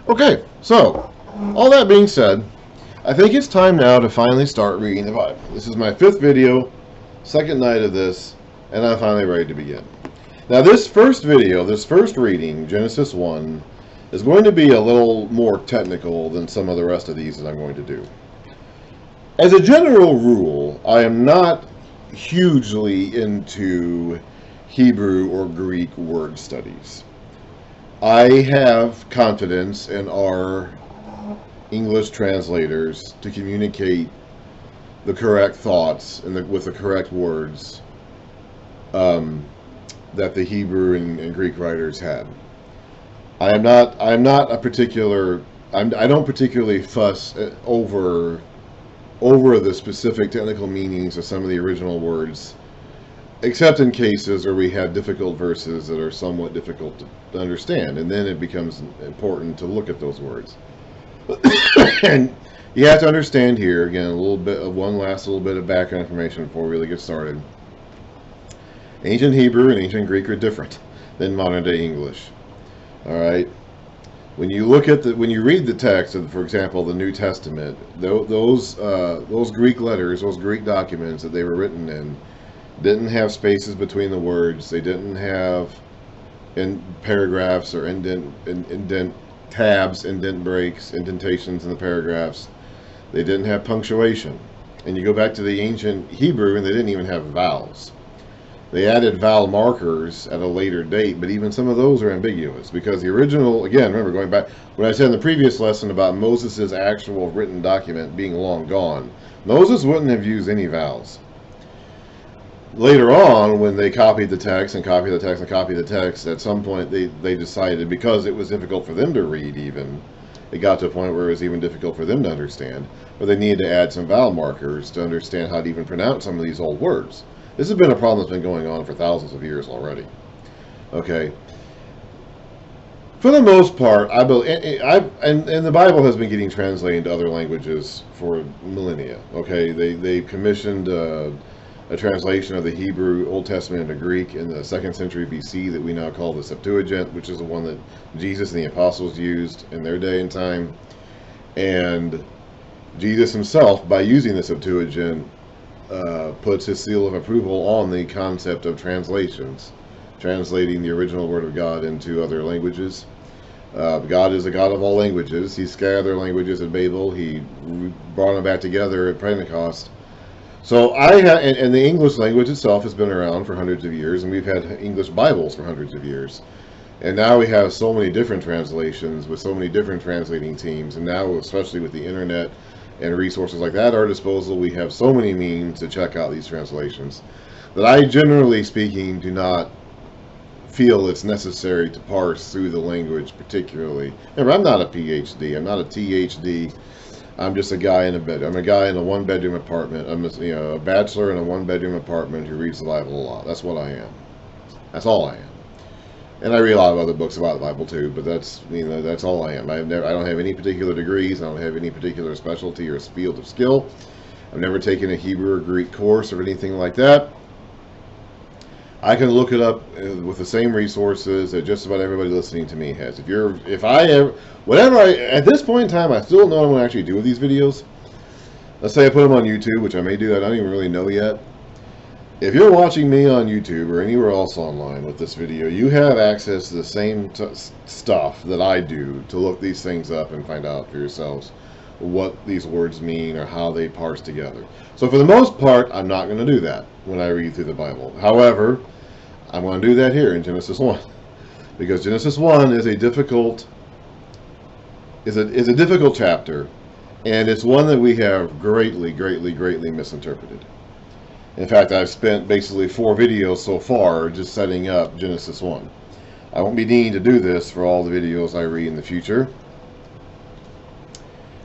Okay, so all that being said, I think it's time now to finally start reading the Bible. This is my 5th video, second night of this, and I'm finally ready to begin. Now this first video, this first reading, Genesis 1, is going to be a little more technical than some of the rest of these that I'm going to do. As a general rule, I am not hugely into Hebrew or Greek word studies. I have confidence in our English translators to communicate the correct thoughts and with the correct words that the Hebrew and Greek writers had. I am not a particular. I don't particularly fuss over the specific technical meanings of some of the original words, except in cases where we have difficult verses that are somewhat difficult to understand, and then it becomes important to look at those words. And you have to understand here, again, a little bit of one last little bit of background information before we really get started. Ancient Hebrew and ancient Greek are different than modern day English. All right. When you look at when you read the text of, for example, the New Testament, those Greek letters, those Greek documents that they were written in, didn't have spaces between the words. They didn't have paragraphs or indent tabs, indent breaks, indentations in the paragraphs. They didn't have punctuation. And you go back to the ancient Hebrew, and they didn't even have vowels. They added vowel markers at a later date, but even some of those are ambiguous because the original, again, remember going back, what I said in the previous lesson about Moses' actual written document being long gone, Moses wouldn't have used any vowels. Later on, when they copied the text and copied the text and copied the text, at some point they decided, because it was difficult for them to read even, it got to a point where it was even difficult for them to understand, but they needed to add some vowel markers to understand how to even pronounce some of these old words. This has been a problem that's been going on for thousands of years already. Okay. For the most part, and the Bible has been getting translated into other languages for millennia. Okay, they commissioned a translation of the Hebrew Old Testament into Greek in the 2nd century BC that we now call the Septuagint, which is the one that Jesus and the apostles used in their day and time. And Jesus himself, by using the Septuagint, puts his seal of approval on the concept of translations, translating the original Word of God into other languages. God is a God of all languages. He scattered their languages at Babel. He brought them back together at Pentecost. So and the English language itself has been around for hundreds of years, and we've had English Bibles for hundreds of years. And now we have so many different translations with so many different translating teams, and now especially with the internet and resources like that at our disposal, we have so many means to check out these translations that I, generally speaking, do not feel it's necessary to parse through the language particularly. Remember, I'm not a PhD. I'm not a THD. I'm just a guy in a bed. I'm a guy in a one-bedroom apartment. I'm a bachelor in a one-bedroom apartment who reads the Bible a lot. That's what I am. That's all I am. And I read a lot of other books about the Bible too, but that's all I am. I don't have any particular degrees. I don't have any particular specialty or field of skill. I've never taken a Hebrew or Greek course or anything like that. I can look it up with the same resources that just about everybody listening to me has. At this point in time, I still don't know what I'm going to actually do with these videos. Let's say I put them on YouTube, which I may do. I don't even really know yet. If you're watching me on YouTube or anywhere else online with this video, you have access to the same stuff that I do to look these things up and find out for yourselves what these words mean or how they parse together. So for the most part, I'm not going to do that when I read through the Bible. However, I'm going to do that here in Genesis 1. Because Genesis 1 is a difficult chapter, and it's one that we have greatly misinterpreted. In fact, I've spent basically 4 videos so far just setting up Genesis 1. I won't be needing to do this for all the videos I read in the future,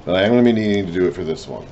but I am going to be needing to do it for this one.